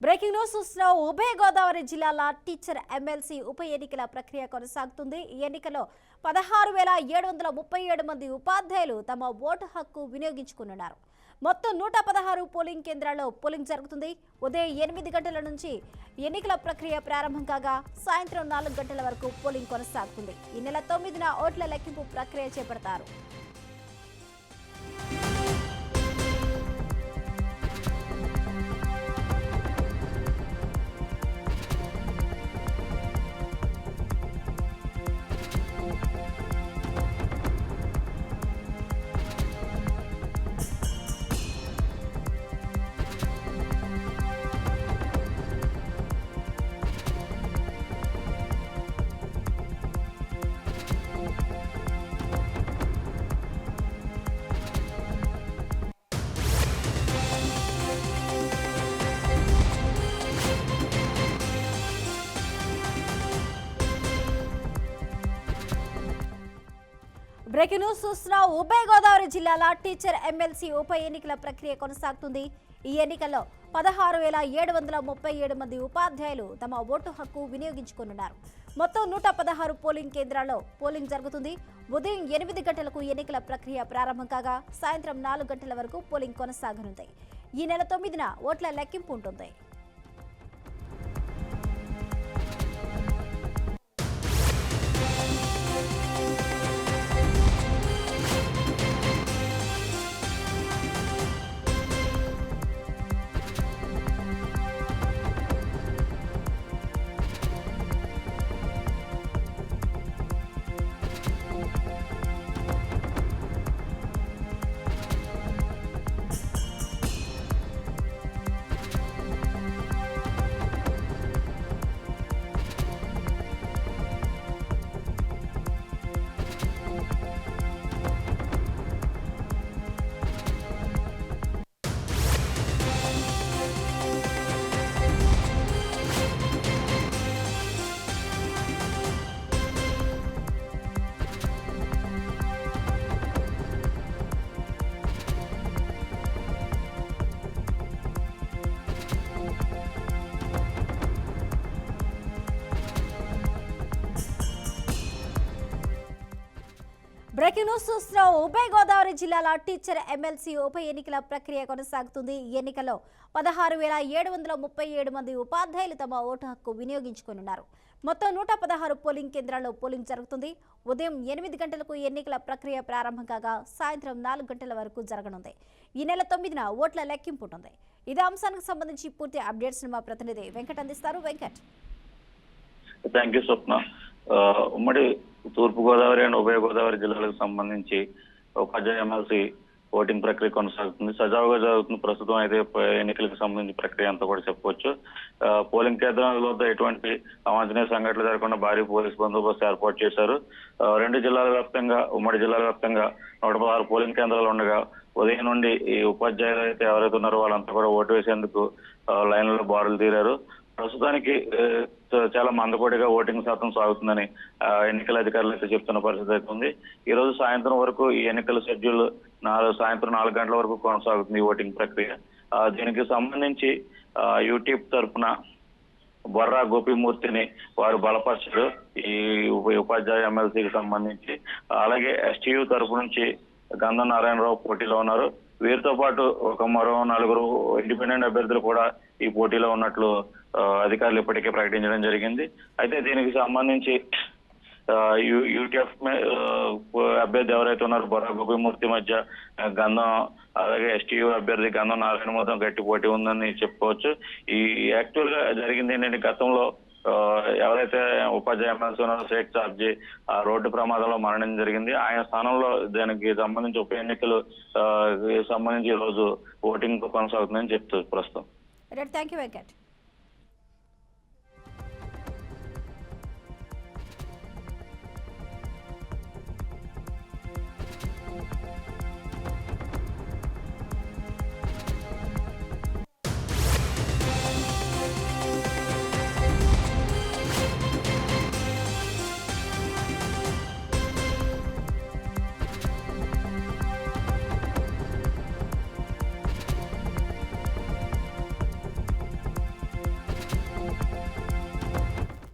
Breaking news చూస్తున్నాం. ఉభయ గోదావరి జిల్లాల టీచర్ ఎమ్మెల్సీ ఉప ఎన్నికల ప్రక్రియ కొనసాగుతుంది. ఈ ఎన్నికల్లో 16,737 మంది ఉపాధ్యాయులు తమ ఓటు హక్కు వినియోగించుకున్నారు. మొత్తం 116 పోలింగ్ కేంద్రాల్లో పోలింగ్ జరుగుతుంది. ఉదయం 8 గంటల నుంచి ఎన్నికల ప్రక్రియ ప్రారంభం కాగా సాయంత్రం 4 గంటల వరకు పోలింగ్ కొనసాగుతుంది. ఈ నెల 9న ఓట్ల లెక్కింపు ప్రక్రియ చేపడతారు. బ్రేకింగ్ న్యూస్ చూస్తున్నాం. ఉభయ గోదావరి జిల్లాల టీచర్ ఎమ్మెల్సీ ఉప ఎన్నికల ప్రక్రియ కొనసాగుతుంది. ఈ ఎన్నికల్లో 16,737 మంది ఉపాధ్యాయులు తమ ఓటు హక్కు వినియోగించుకున్నారు. మొత్తం 116 పోలింగ్ కేంద్రాల్లో పోలింగ్ జరుగుతుంది. ఉదయం 8 గంటలకు ఎన్నికల ప్రక్రియ ప్రారంభం కాగా సాయంత్రం 4 గంటల వరకు పోలింగ్ కొనసాగనుంది. ఈ నెల 9న ఓట్ల లెక్కింపు ఉంటుంది. బ్రేకింగ్ న్యూస్ చూస్తున్నాం. ఉభయ గోదావరి జిల్లాల టీచర్ ఎమ్మెల్సీ ఉప ఎన్నికల ప్రక్రియ కొనసాగుతుంది. ఈ ఎన్నికల్లో 16,737 మంది ఉపాధ్యాయులు తమ ఓటు హక్కు వినియోగించుకున్నారు. మొత్తం 116 పోలింగ్ కేంద్రాల్లో పోలింగ్ జరుగుతుంది. ఉదయం 8 గంటలకు ఎన్నికల ప్రక్రియ ప్రారంభం కాగా సాయంత్రం 4 గంటల వరకు జరగనుంది. ఈ నెల 9న ఓట్ల లెక్కింపు ఉంటుంది. ఇదే అంశానికి సంబంధించి పూర్తి అప్డేట్స్ మా ప్రతినిధి వెంకట్ అందిస్తారు. వెంకట్. థ్యాంక్ యూ స్వప్న. ఉమ్మడి తూర్పు గోదావరి అండ్ ఉభయ గోదావరి జిల్లాలకు సంబంధించి ఉపాధ్యాయ ఎమ్మెల్సీ ఓటింగ్ ప్రక్రియ కొనసాగుతుంది. సజావుగా జరుగుతుంది. ప్రస్తుతం అయితే ఎన్నికలకు సంబంధించి ప్రక్రియ అంతా కూడా చెప్పవచ్చు. పోలింగ్ కేంద్రాల వద్ద ఎటువంటి అవాంఛనీయ సంఘటనలు జరగకుండా భారీ పోలీస్ బందోబస్తు ఏర్పాటు చేశారు. 2 జిల్లాల వ్యాప్తంగా ఉమ్మడి జిల్లాల వ్యాప్తంగా 116 పోలింగ్ కేంద్రాలు ఉండగా ఉదయం నుండి ఈ ఉపాధ్యాయులు అయితే ఎవరైతే ఉన్నారో వాళ్ళంతా కూడా ఓటు వేసేందుకు లైన్లలో బారులు తీరారు. ప్రస్తుతానికి చాలా మందకొడిగా ఓటింగ్ శాతం సాగుతుందని ఎన్నికల అధికారులు అయితే చెప్తున్న పరిస్థితి అయితే ఉంది. ఈ రోజు సాయంత్రం వరకు ఈ ఎన్నికల షెడ్యూల్ సాయంత్రం 4 గంటల వరకు కొనసాగుతుంది ఈ ఓటింగ్ ప్రక్రియ. దీనికి సంబంధించి యూట్యూబ్ తరఫున బొర్రా గోపిమూర్తిని వారు బలపరిచారు ఈ ఉపాధ్యాయ ఎమ్మెల్సీకి సంబంధించి. అలాగే ఎస్టీయూ తరఫు నుంచి గంధం నారాయణరావు పోటీలో ఉన్నారు. వీరితో పాటు మరో 4 ఇండిపెండెంట్ అభ్యర్థులు కూడా ఈ పోటీలో ఉన్నట్లు అధికారులు ఇప్పటికే ప్రకటించడం జరిగింది. అయితే దీనికి సంబంధించి యూటీఎఫ్ అభ్యర్థి ఎవరైతే ఉన్నారో బొర్రా గోపిమూర్తి మధ్య గంధం, అలాగే ఎస్టీయూ అభ్యర్థి గంధం నారాయణ మొత్తం గట్టి పోటీ ఉందని చెప్పుకోవచ్చు. ఈ యాక్చువల్ గా జరిగింది ఏంటంటే గతంలో ఎవరైతే ఉపాధ్యాయ ఎమ్మెల్సీ ఉన్నారో షేక్ సాబ్జీ ఆ రోడ్డు ప్రమాదంలో మరణం జరిగింది. ఆయన స్థానంలో దానికి సంబంధించి ఉప ఎన్నికలు సంబంధించి ఈ రోజు ఓటింగ్ కొనసాగుతుందని చెప్తుంది ప్రస్తుతం. Thank you Venkat.